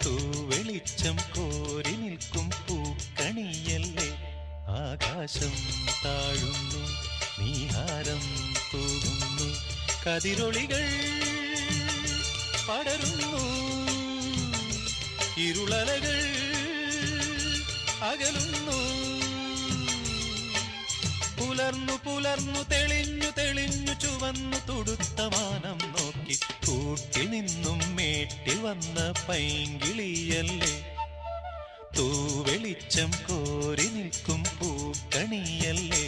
തൂവെളിച്ചം കോരി നിൽക്കും പൂക്കണിയല്ലേ. ആകാശം താഴുന്നു, നീഹാരം തൂകുന്നു, കതിരൊളികൾ പടരുന്നു, ഇരുളലകൾ അകലുന്നു. പുലർന്നു പുലർന്നു തെളിഞ്ഞു തെളിഞ്ഞു ചുവന്നു തുടുത്ത മാനം നോക്കി കൂട്ടിൽ നിന്നും മേട്ടിൽ വന്ന പൈങ്കിളിയല്ലേ. തൂവെളിച്ചം കോരി നിൽക്കും പൂക്കണിയല്ലേ.